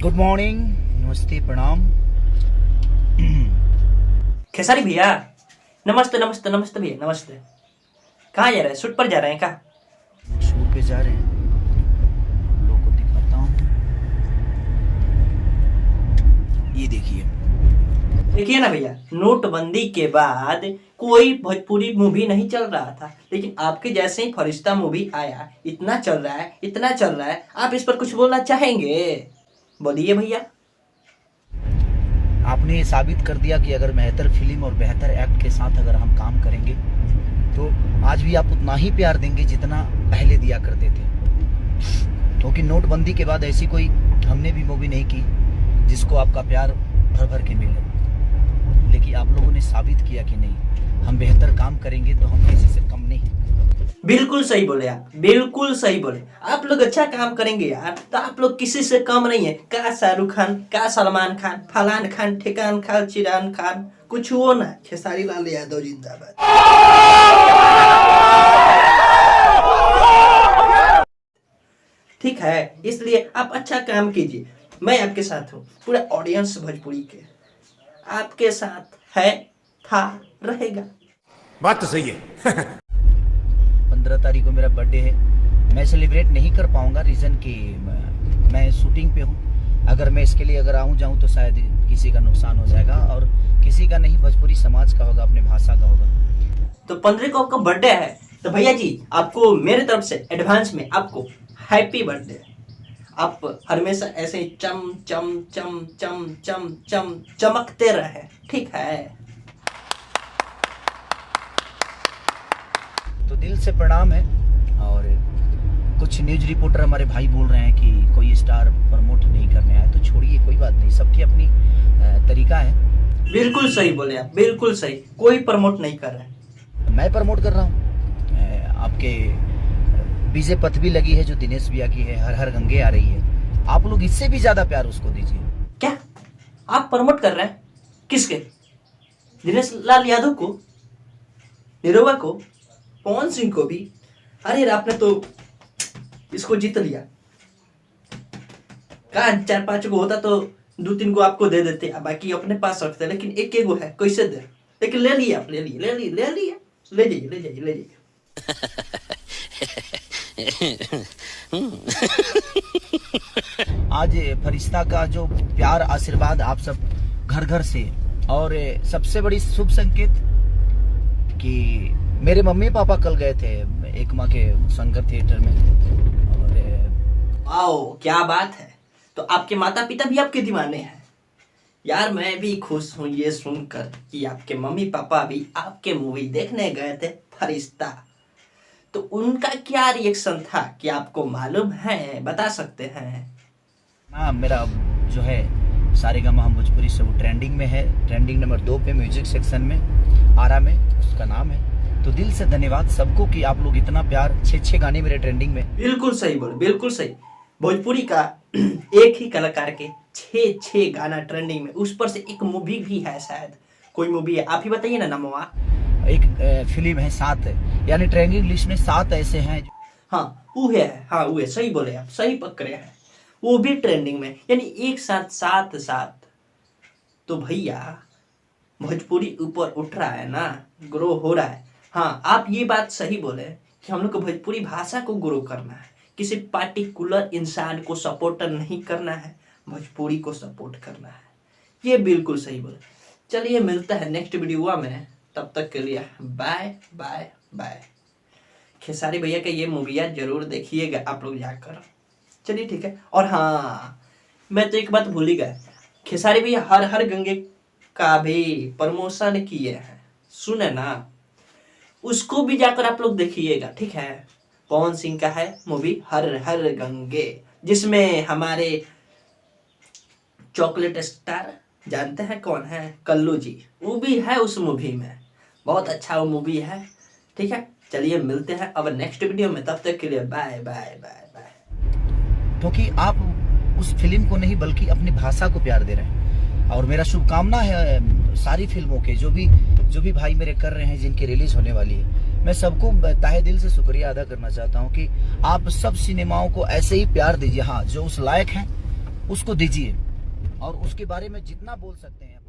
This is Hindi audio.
गुड मॉर्निंग, नमस्ते, प्रणाम। खेसारी भैया नमस्ते नमस्ते नमस्ते भैया नमस्ते। कहाँ जा रहे हैं? शूट पर जा रहे हैं क्या? शूट पे जा रहे हैं, लोगों को दिखाता हूँ। ये देखिए ना भैया, नोटबंदी के बाद कोई भोजपुरी मूवी नहीं चल रहा था, लेकिन आपके जैसे ही फरिश्ता मूवी आया, इतना चल रहा है, इतना चल रहा है। आप इस पर कुछ बोलना चाहेंगे? बोलिए भैया। आपने ये साबित कर दिया कि अगर बेहतर फिल्म और बेहतर एक्ट के साथ अगर हम काम करेंगे तो आज भी आप उतना ही प्यार देंगे जितना पहले दिया करते थे। क्योंकि नोटबंदी के बाद ऐसी कोई हमने भी मूवी नहीं की जिसको आपका प्यार भर भर के मिले, लेकिन आप लोगों ने साबित किया कि नहीं, हम बेहतर काम करेंगे तो हम किसी से कम नहीं। बिल्कुल सही बोले आप, बिल्कुल सही बोले। आप लोग अच्छा काम करेंगे यार तो आप लोग किसी से कम नहीं है। का शाहरुख खान, का सलमान खान, फलान खान, ठिकान खान, चिरान खान, कुछ हो ना। खेसारी लाल यादव जिंदाबाद। ठीक है, इसलिए आप अच्छा काम कीजिए। मैं आपके साथ हूँ, पूरा ऑडियंस भोजपुरी के आपके साथ है, था, रहेगा। बात तो सही है। 15 तारीख को मेरा बर्थडे है। मैं सेलिब्रेट नहीं कर पाऊंगा, रीज़न कि मैं शूटिंग पे हूँ। अगर मैं इसके लिए अगर आऊँ जाऊँ तो शायद किसी का नुकसान हो जाएगा, और किसी का नहीं, भोजपुरी समाज का होगा, अपने भाषा का होगा। तो 15 को आपका बर्थडे है, तो भैया जी आपको मेरे तरफ से एडवांस में आपको हैप्पी बर्थडे। आप हमेशा ऐसे ही चम चम चम चम चम चम चमकते रहे, ठीक है? तो दिल से प्रणाम है। और कुछ न्यूज रिपोर्टर हमारे भाई बोल रहे हैं कि कोई स्टार प्रमोट नहीं करने आया, तो छोड़िए, कोई बात नहीं, सबकी अपनी तरीका है। बिल्कुल सही बोले आप, बिल्कुल सही। कोई प्रमोट नहीं कर रहा है। मैं प्रमोट कर रहा हूँ। आपके बीजे पथ भी लगी है जो दिनेश भैया की है, हर हर गंगे आ रही है। आप लोग इससे भी ज्यादा प्यार उसको दीजिए। क्या आप प्रमोट कर रहे हैं? किसके? दिनेश लाल यादव को, निरहुआ को, पवन सिंह को भी? अरे आपने तो इसको जीत लिया। कहा 4-5 को होता तो 2-3 को आपको दे देते, बाकी अपने पास रखते, लेकिन एक एगो है, कैसे दे? लेकिन ले लिया आप, ले जाइए ले जाइए। आज फरिश्ता का जो प्यार, आशीर्वाद आप सब घर घर से, और सबसे बड़ी शुभ संकेत कि मेरे मम्मी पापा कल गए थे एक माह के शंकर थिएटर में। और आओ, क्या बात है। तो आपके माता पिता भी आपके दीवाने हैं यार। मैं भी खुश हूँ ये सुनकर कि आपके मम्मी पापा भी आपके मूवी देखने गए थे फरिश्ता। तो उनका क्या रिएक्शन था कि आपको मालूम है, बता सकते हैं? हाँ, मेरा जो है सारेगामा हम भोजपुरी से वो ट्रेंडिंग में है, ट्रेंडिंग नंबर 2 पे म्यूजिक सेक्शन में, आरा में उसका नाम है। तो दिल से धन्यवाद सबको कि आप लोग इतना प्यार, 6 गाने मेरे ट्रेंडिंग में। बिल्कुल सही बोले, बिल्कुल सही। भोजपुरी का एक ही कलाकार के 6 गाना ट्रेंडिंग में, उस पर से एक मूवी भी है, शायद कोई मूवी है, आप ही बताइए ना नामवा। एक फिल्म है 7, यानी ट्रेंडिंग लिस्ट में 7 ऐसे हैं। हाँ वो है, हाँ वो है, सही बोले आप, सही पकड़े हैं। वो भी ट्रेंडिंग में, यानी एक साथ 7। तो भैया भोजपुरी ऊपर उठ रहा है ना, ग्रो हो रहा है। हाँ, आप ये बात सही बोले कि हम लोग को भोजपुरी भाषा को ग्रो करना है, किसी पार्टिकुलर इंसान को सपोर्ट नहीं करना है, भोजपुरी को सपोर्ट करना है। ये बिल्कुल सही बोले। चलिए मिलता है नेक्स्ट वीडियो में, तब तक के लिए बाय बाय बाय। खेसारी भैया का ये मूवियाँ जरूर देखिएगा आप लोग जाकर। चलिए ठीक है। और हाँ, मैं तो एक बात भूल ही गया, खेसारी भैया हर हर गंगे का भी प्रमोशन किए हैं, सुने ना, उसको भी जाकर आप लोग देखिएगा, ठीक है? पवन सिंह का है मूवी हर हर गंगे, जिसमें हमारे चॉकलेट स्टार जानते हैं कौन है, कल्लू जी, वो भी है उस मूवी में। बहुत अच्छा वो मूवी है, ठीक है? चलिए मिलते हैं अब नेक्स्ट वीडियो में, तब तक के लिए बाय बाय बाय बाय। क्योंकि आप उस फिल्म को नहीं बल्कि अपनी भाषा को प्यार दे रहे हैं। और मेरा शुभकामना है सारी फिल्मों के, जो भी भाई मेरे कर रहे हैं, जिनकी रिलीज होने वाली है, मैं सबको तहे दिल से शुक्रिया अदा करना चाहता हूं कि आप सब सिनेमाओं को ऐसे ही प्यार दीजिए। हाँ, जो उस लायक हैं उसको दीजिए और उसके बारे में जितना बोल सकते हैं